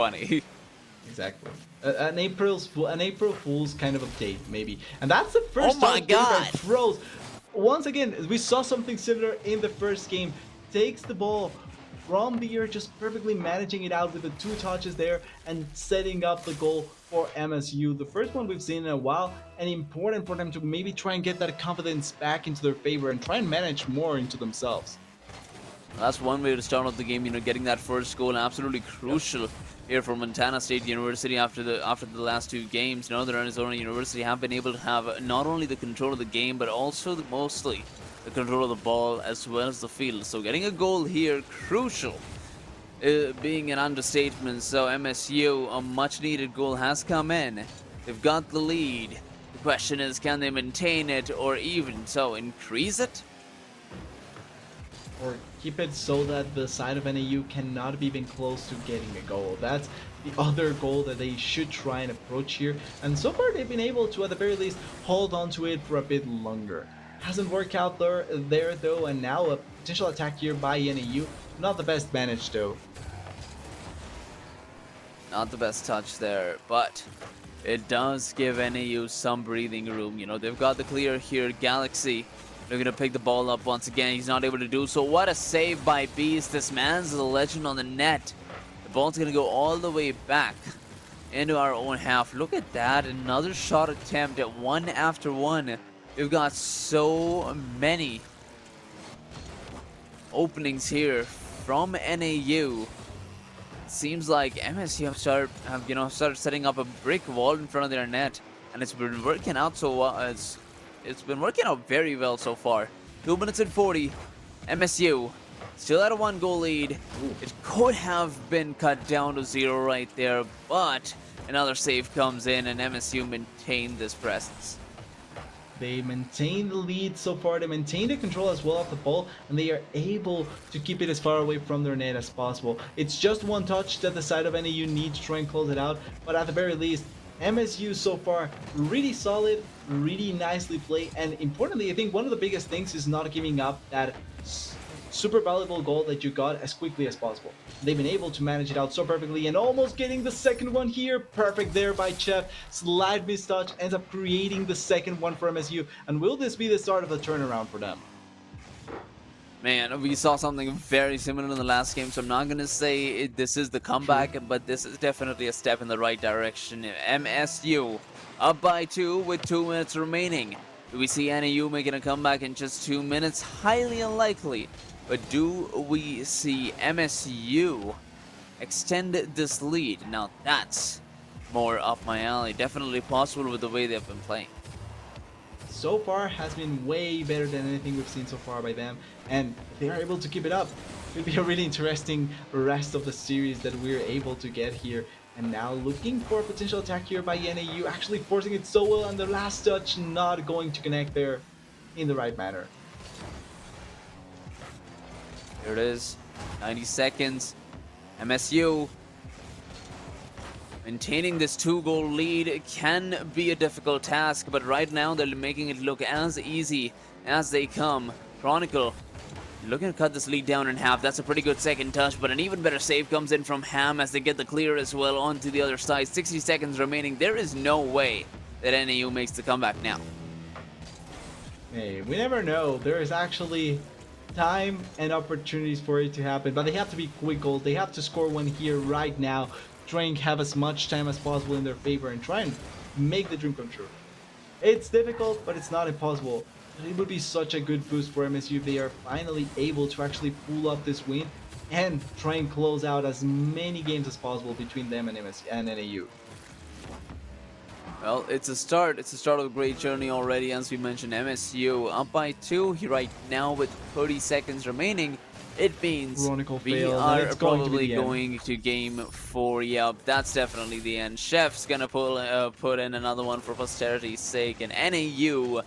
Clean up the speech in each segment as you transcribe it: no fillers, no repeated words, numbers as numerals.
funny. Exactly. An April Fool's kind of update, maybe. And that's the Oh first my touch there by god! Pros. Once again, we saw something similar in the first game. Takes the ball from Beer, just perfectly managing it out with the 2 touches there and setting up the goal for MSU. The first one we've seen in a while, and important for them to maybe try and get that confidence back into their favor and try and manage more into themselves. That's one way to start off the game, getting that first goal, absolutely crucial here for Montana State University after the last 2 games. The Arizona University have been able to have not only the control of the game, but also mostly the control of the ball as well as the field. So getting a goal here, crucial, being an understatement. So MSU, a much needed goal has come in. They've got the lead. The question is, can they maintain it or even so increase it? Or keep it so that the side of NAU cannot be even close to getting a goal. That's the other goal that they should try and approach here. And so far they've been able to, at the very least, hold on to it for a bit longer. Hasn't worked out there though, and now a potential attack here by NAU. Not the best managed though. Not the best touch there, but it does give NAU some breathing room. They've got the clear here. Galaxy looking to pick the ball up once again. He's not able to do so. What a save by Beast. This man's a legend on the net. The ball's going to go all the way back into our own half. Look at that. Another shot attempt at 1 after 1. We've got so many openings here from NAU. Seems like MSU have started setting up a brick wall in front of their net, and it's been working out so well. It's been working out very well so far. 2 minutes and 40. MSU still at a 1-goal lead. It could have been cut down to 0 right there, but another save comes in and MSU maintained this presence. They maintain the lead so far. They maintain the control as well of the ball, and they are able to keep it as far away from their net as possible. It's just 1 touch that the side of NAU needs to try and close it out, but at the very least, MSU so far really solid, really nicely played, and importantly, I think one of the biggest things is not giving up that super valuable goal that you got as quickly as possible. They've been able to manage it out so perfectly, and almost getting the second one here. Perfect there by Chef. Slight mistouch ends up creating the second one for MSU, and will this be the start of the turnaround for them? Man, we saw something very similar in the last game, so I'm not going to say this is the comeback, but this is definitely a step in the right direction. MSU up by 2 with 2 minutes remaining. Do we see NAU making a comeback in just 2 minutes? Highly unlikely. But do we see MSU extend this lead? Now that's more up my alley. Definitely possible with the way they've been playing. So far has been way better than anything we've seen so far by them, and if they are able to keep it up, it'll be a really interesting rest of the series that we're able to get here. And now looking for a potential attack here by NAU, actually forcing it so well, and the last touch not going to connect there in the right manner. Here it is, 90 seconds. MSU maintaining this 2-goal lead can be a difficult task, but right now they're making it look as easy as they come. Chronicle looking to cut this lead down in half. That's a pretty good second touch, but an even better save comes in from Ham as they get the clear as well onto the other side. 60 seconds remaining. There is no way that NAU makes the comeback now. Hey, we never know. There is actually time and opportunities for it to happen, but they have to be quick goals. They have to score one here right now, try and have as much time as possible in their favor and try and make the dream come true. It's difficult, but it's not impossible. It would be such a good boost for MSU if they are finally able to actually pull up this win and try and close out as many games as possible between them and NAU. Well, it's a start. It's the start of a great journey already. As we mentioned, MSU up by 2 right now with 30 seconds remaining. It means we are probably going to game 4. Yep, that's definitely the end. Chef's gonna put in another one for posterity's sake, and NAU,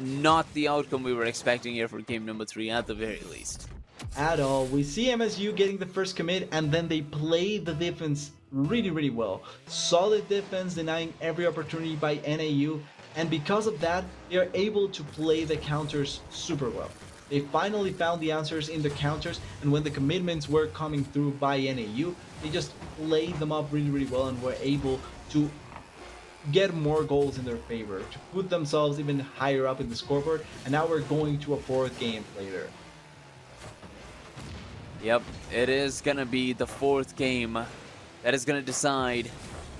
not the outcome we were expecting here for game number 3 at the very least. At all. We see MSU getting the first commit, and then they play the defense really well. Solid defense, denying every opportunity by NAU, and because of that, they are able to play the counters super well. They finally found the answers in the counters, and when the commitments were coming through by NAU, they just played them up really, really well and were able to get more goals in their favor, to put themselves even higher up in the scoreboard, and now we're going to a fourth game later. Yep, it is going to be the fourth game that is going to decide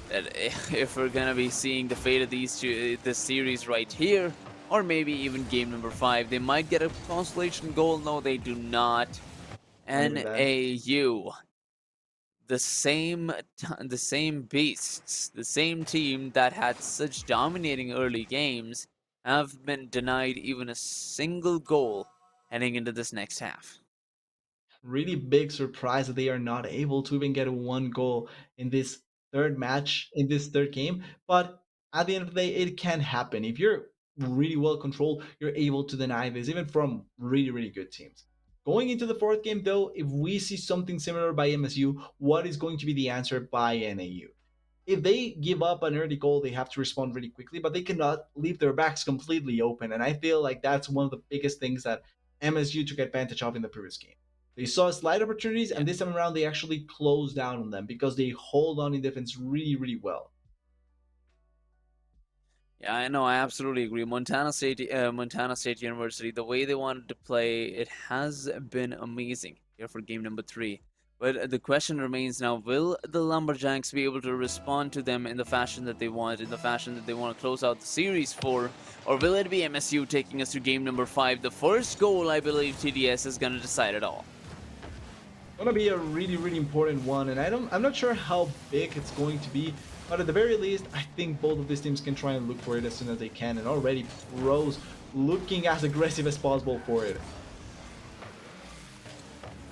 that if we're going to be seeing the fate of this series right here, or maybe even game number 5. They might get a consolation goal. No, they do not. NAU, the same beasts, the same team that had such dominating early games, have been denied even a single goal heading into this next half. Really big surprise that they are not able to even get one goal in this third match, in this third game. But at the end of the day, it can happen. If you're really well controlled, you're able to deny this, even from really, really good teams. Going into the fourth game, though, if we see something similar by MSU, what is going to be the answer by NAU? If they give up an early goal, they have to respond really quickly, but they cannot leave their backs completely open. And I feel like that's one of the biggest things that MSU took advantage of in the previous game. They saw slight opportunities, Yeah. and this time around, they actually closed down on them because they hold on in defense really, really well. Yeah, I know. I absolutely agree. Montana State University, the way they wanted to play, it has been amazing here for game number 3. But the question remains now, will the Lumberjacks be able to respond to them in the fashion that they want, in the fashion that they want to close out the series for? Or will it be MSU taking us to game number 5? The first goal, I believe, TDS is going to decide it all. Gonna be a really, really important one, and I'm not sure how big it's going to be, but at the very least, I think both of these teams can try and look for it as soon as they can, and already Pros looking as aggressive as possible for it.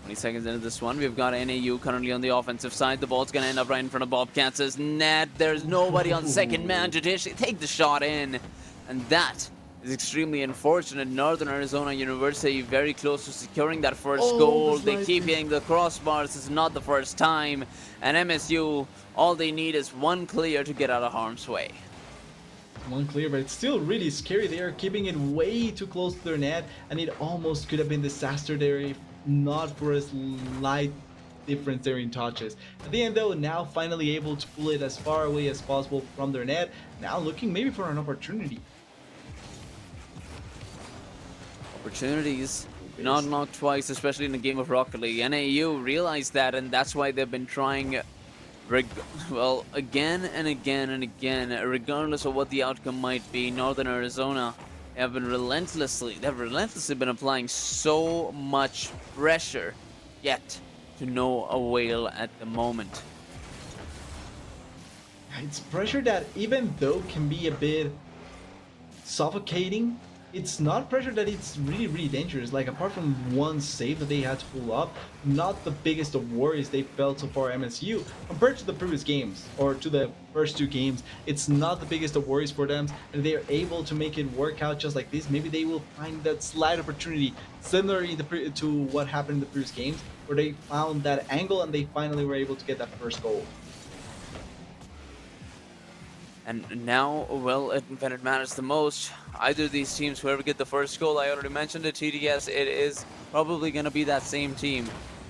20 seconds into this one, we've got NAU currently on the offensive side. The ball's going to end up right in front of Bobcats' net. There's nobody on second man to take the shot in. And that is extremely unfortunate. Northern Arizona University very close to securing that first goal. They keep hitting the crossbars. This is not the first time. And MSU, all they need is one clear to get out of harm's way. One clear, but it's still really scary. They are keeping it way too close to their net, and it almost could have been disaster there if not for a slight difference there in touches. At the end though, now finally able to pull it as far away as possible from their net. Now looking maybe for an opportunity. Opportunities not knocked twice, especially in the game of Rocket League. NAU realized that, and that's why they've been trying again and again and again, regardless of what the outcome might be. Northern Arizona have relentlessly been applying so much pressure, yet to no avail at the moment. It's pressure that, even though can be a bit suffocating, it's not pressure that it's really, really dangerous. Like, apart from one save that they had to pull up, not the biggest of worries they felt so far MSU. Compared to the previous games, or to the first 2 games, it's not the biggest of worries for them, and they're able to make it work out just like this. Maybe they will find that slight opportunity, similar to what happened in the previous games, where they found that angle and they finally were able to get that first goal. And now, well, when it matters the most, either of these teams, whoever get the first goal, I already mentioned it, TDS, it is probably going to be that same team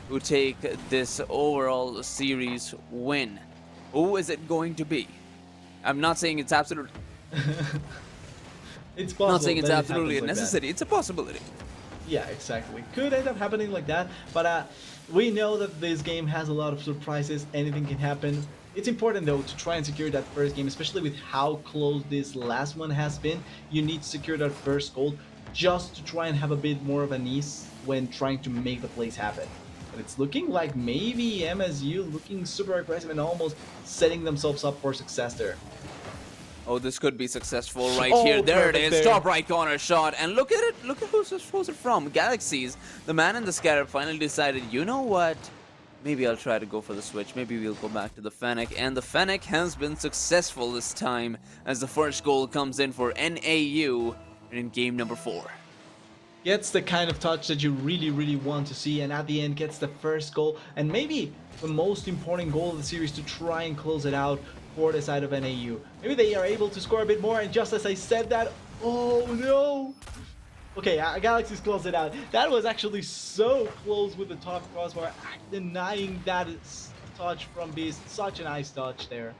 who take this overall series win. Who is it going to be? I'm not saying it's absolute. It's possible. Not saying it's absolutely a like necessity. It's a possibility. Yeah, exactly. Could end up happening like that, but we know that this game has a lot of surprises. Anything can happen. It's important though to try and secure that first game, especially with how close this last one has been. You need to secure that first goal just to try and have a bit more of an ease when trying to make the plays happen. But it's looking like maybe MSU looking super aggressive and almost setting themselves up for success there. Oh, this could be successful right here. There it is. There. Top right corner shot. And look at it. Look at who's it from. Galaxies. The man in the scarab finally decided, you know what? Maybe I'll try to go for the switch. Maybe we'll go back to the Fennec. And the Fennec has been successful this time as the first goal comes in for NAU in game number 4. Gets the kind of touch that you really, really want to see, and at the end gets the first goal, and maybe the most important goal of the series to try and close it out for the side of NAU. Maybe they are able to score a bit more, and just as I said that, oh no! Okay, Galaxy's closed it out. That was actually so close with the top crossbar, denying that touch from Beast. Such a nice touch there.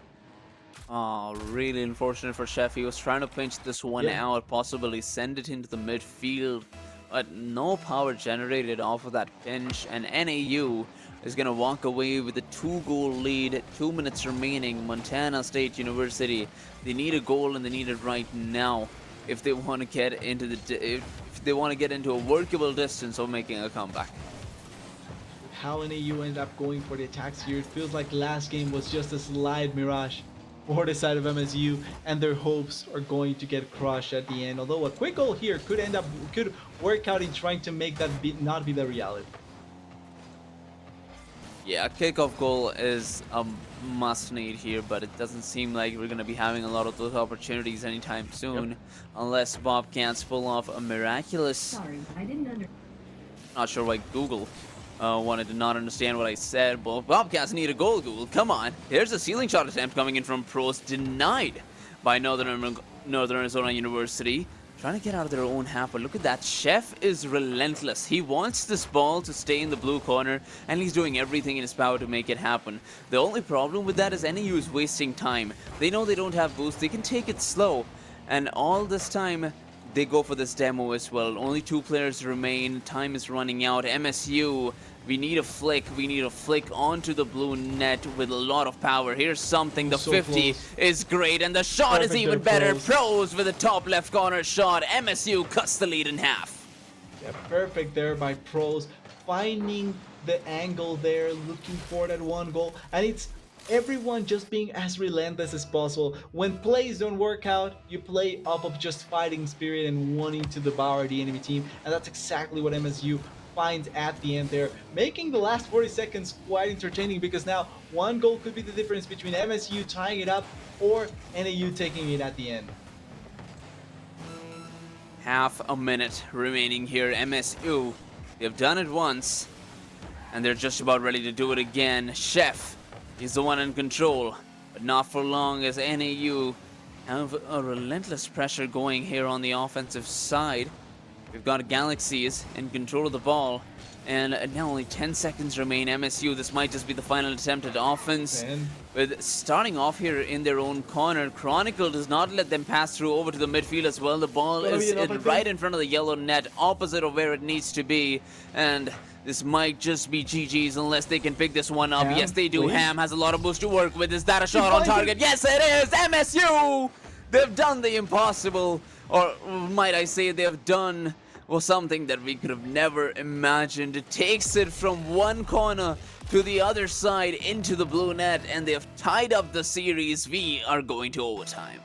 Oh, really unfortunate for Chef. He was trying to pinch this one Yeah. out, possibly send it into the midfield, but no power generated off of that pinch, and NAU is going to walk away with a 2-goal lead, 2 minutes remaining. Montana State University, they need a goal and they need it right now if they want to get into if they want to get into a workable distance of making a comeback. With how NAU ended up going for the attacks here, it feels like last game was just a slight mirage for the side of MSU, and their hopes are going to get crushed at the end. Although a quick goal here could work out in trying to make that not be the reality. Yeah, a kickoff goal is a must need here, but it doesn't seem like we're going to be having a lot of those opportunities anytime soon, Yep. unless Bobcats pull off a miraculous. Sorry, I didn't understand. Not sure why Google wanted to not understand what I said, but Bobcats need a goal, Google. Come on. Here's a ceiling shot attempt coming in from pros, denied by Northern Arizona University. Trying to get out of their own half, but look at that. Chef is relentless. He wants this ball to stay in the blue corner, and he's doing everything in his power to make it happen. The only problem with that is NAU is wasting time. They know they don't have boost. They can take it slow, and all this time they go for this demo as well. Only 2 players remain. Time is running out. MSU, we need a flick. We need a flick onto the blue net with a lot of power. Here's something. The So 50 close. is great, and the shot is Perfect even there, better. Pros. Pros with a top left corner shot. MSU cuts the lead in half. Yeah, perfect there by pros, finding the angle there, looking for that one goal, and it's everyone just being as relentless as possible. When plays don't work out, you play up of just fighting spirit and wanting to devour the enemy team, and that's exactly what MSU finds at the end there, making the last 40 seconds quite entertaining because now one goal could be the difference between MSU tying it up or NAU taking it at the end. Half a minute remaining here. MSU, they've done it once, and they're just about ready to do it again. Chef is the one in control, but not for long as NAU have a relentless pressure going here on the offensive side. We've got Galaxies in control of the ball, and now only 10 seconds remain. MSU, this might just be the final attempt at offense. And With starting off here in their own corner, Chronicle does not let them pass through over to the midfield as well. The ball Gonna be is enough, I think. right in front of the yellow net, opposite of where it needs to be, and this might just be GG's unless they can pick this one up. Ham, Yes, they do. please. Ham has a lot of boost to work with. Is that a shot on finds it. target? Yes, it is! MSU! They've done the impossible, or might I say they've done something that we could have never imagined. It takes it from one corner to the other side into the blue net, and they've tied up the series. We are going to overtime.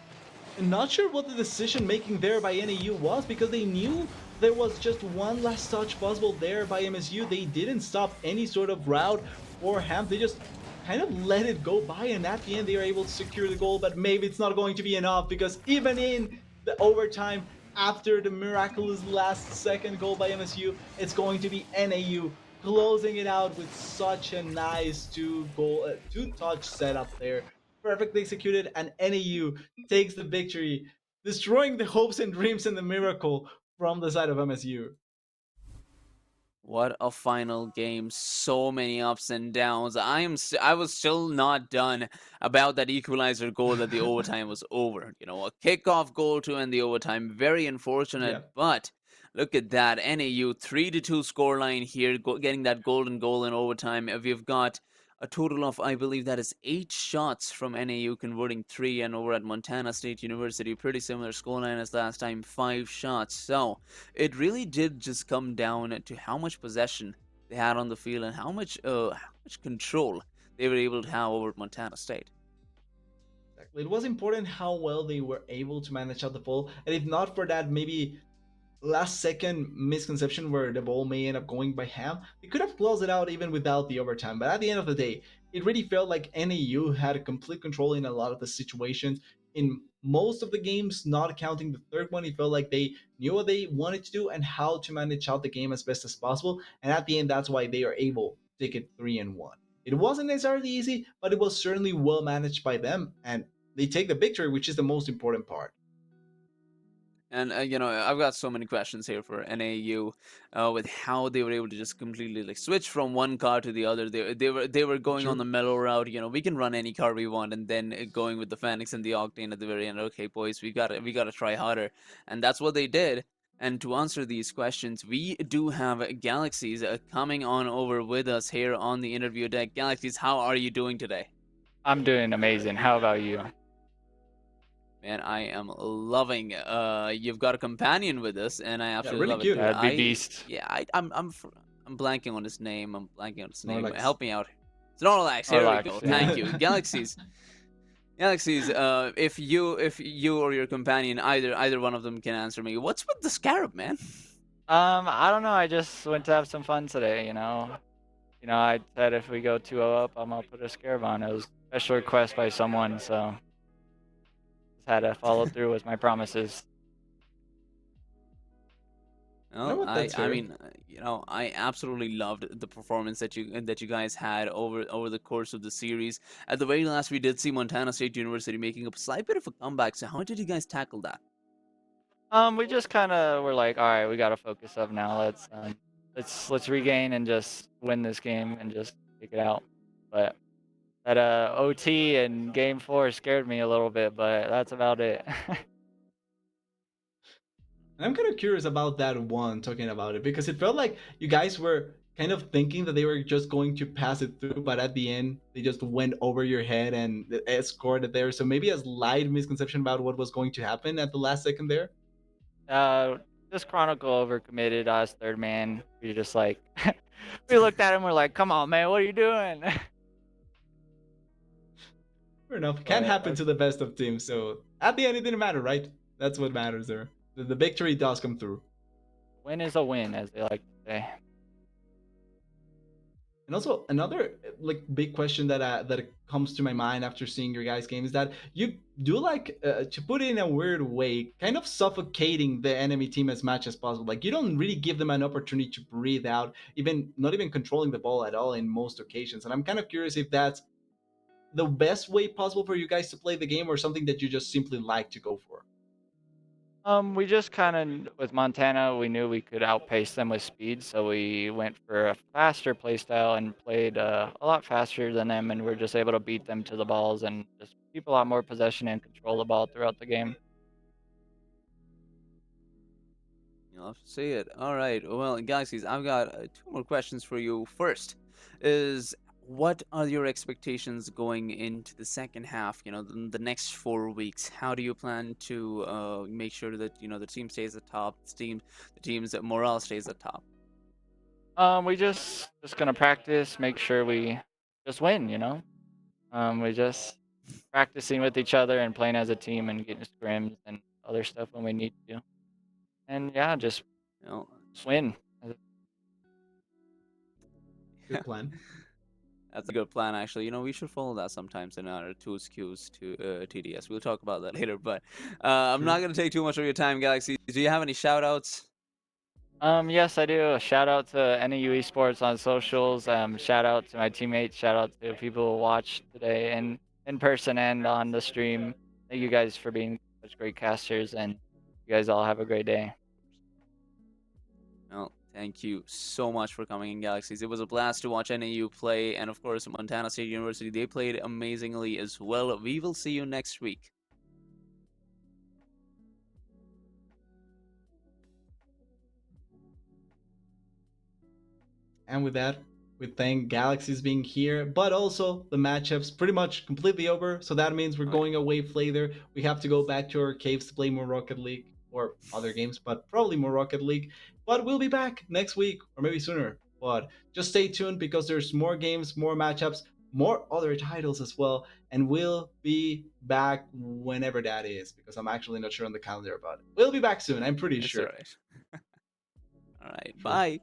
Not sure what the decision making there by NAU was because they knew there was just one last touch possible there by MSU. They didn't stop any sort of route for Ham. They just kind of let it go by, and at the end they were able to secure the goal, but maybe it's not going to be enough because even in the overtime, after the miraculous last second goal by MSU, it's going to be NAU closing it out with such a nice two touch setup there, perfectly executed, and NAU takes the victory, destroying the hopes and dreams and the miracle from the side of MSU. What a final game. So many ups and downs. I was still not done about that equalizer goal that the overtime was over. You know, a kickoff goal to end the overtime. Very unfortunate, Yeah. but look at that. NAU 3-2 scoreline here, getting that golden goal in overtime. We've got a total of, I believe that is 8 shots from NAU, converting 3, and over at Montana State University, pretty similar scoreline as last time, 5 shots. So it really did just come down to how much possession they had on the field and how much control they were able to have over Montana State. Exactly. It was important how well they were able to manage out the ball, and if not for that, maybe last second misconception where the ball may end up going by Ham, they could have closed it out even without the overtime. But at the end of the day, it really felt like NAU had complete control in a lot of the situations. In most of the games, not counting the third one, it felt like they knew what they wanted to do and how to manage out the game as best as possible. And at the end, that's why they are able to take it 3-1. It wasn't necessarily easy, but it was certainly well managed by them, and they take the victory, which is the most important part. And I've got so many questions here for NAU, with how they were able to just completely like switch from one car to the other. They were going on True. the mellow route. We can run any car we want, and then going with the Phoenix and the Octane at the very end. Okay, boys, we gotta try harder, and that's what they did. And to answer these questions, we do have Galaxies coming on over with us here on the interview deck. Galaxies, how are you doing today? I'm doing amazing. How about you? Man, I am loving. You've got a companion with us, and I Yeah, absolutely really love it. cute. That'd be beast. Yeah, I'm blanking on his name. I'm blanking on his name. Snorlax. Help me out. Snorlax. Here we go. Relax, Thank yeah. you, Galaxies. Galaxies. If you or your companion, either one of them can answer me. What's with the scarab, man? I don't know. I just went to have some fun today. I said if we go 2-0 up, I'm gonna put a scarab on. It was a special request by someone, so just had to follow through with my promises. You know Well, what? That's I fair. mean, I absolutely loved the performance that you guys had over the course of the series. At the very last, we did see Montana State University making a slight bit of a comeback. So how did you guys tackle that? We just kind of were like, all right, we gotta focus up now. Let's regain and just win this game and just take it out. But that OT and game 4 scared me a little bit, but that's about it. And I'm kind of curious about that one, talking about it, because it felt like you guys were kind of thinking that they were just going to pass it through, but at the end, they just went over your head and scored it there. So maybe a slight misconception about what was going to happen at the last second there. Uh, this Chronicle overcommitted us, third man. We just like, we looked at him, we're like, come on, man, what are you doing? Fair enough. Can But happen to the best of teams. So at the end, it didn't matter, right? That's what matters there. The victory does come through. win is a win, as they like to say. And also another like big question that comes to my mind after seeing your guys' game is that you do like, to put it in a weird way, kind of suffocating the enemy team as much as possible. Like you don't really give them an opportunity to breathe out, even not even controlling the ball at all in most occasions. And I'm kind of curious if that's the best way possible for you guys to play the game, or something that you just simply like to go for. We just kind of, with Montana, we knew we could outpace them with speed, so we went for a faster play style and played a lot faster than them, and we're just able to beat them to the balls and just keep a lot more possession and control the ball throughout the game. You'll have to see it. All right. Well, Galaxies, I've got two more questions for you. First is, what are your expectations going into the second half? The next 4 weeks. How do you plan to make sure that the team stays at top, the team's morale stays at top? We just gonna practice, make sure we just win. We just practicing with each other and playing as a team and getting scrims and other stuff when we need to. And yeah, just You know, win. Good plan. that's a good plan, actually. We should follow that sometimes in our tools queues to TDS. We'll talk about that later, but I'm True. not going to take too much of your time, Galaxy. Do you have any shout outs? Yes, I do. A shout out to NAU Esports on socials. Shout out to my teammates. Shout out to people who watched today and in person and on the stream. Thank you guys for being such great casters, and you guys all have a great day. Well, thank you so much for coming in, Galaxies. It was a blast to watch NAU play, and of course, Montana State University, they played amazingly as well. We will see you next week. And with that, we thank Galaxies being here, but also the matchups pretty much completely over. So that means we're Oh, yeah. going away later. We have to go back to our caves to play more Rocket League or other games, but probably more Rocket League. But we'll be back next week or maybe sooner. But just stay tuned because there's more games, more matchups, more other titles as well. And we'll be back whenever that is, because I'm actually not sure on the calendar about it. We'll be back soon, I'm pretty It's all sure. right. All right. True. Bye.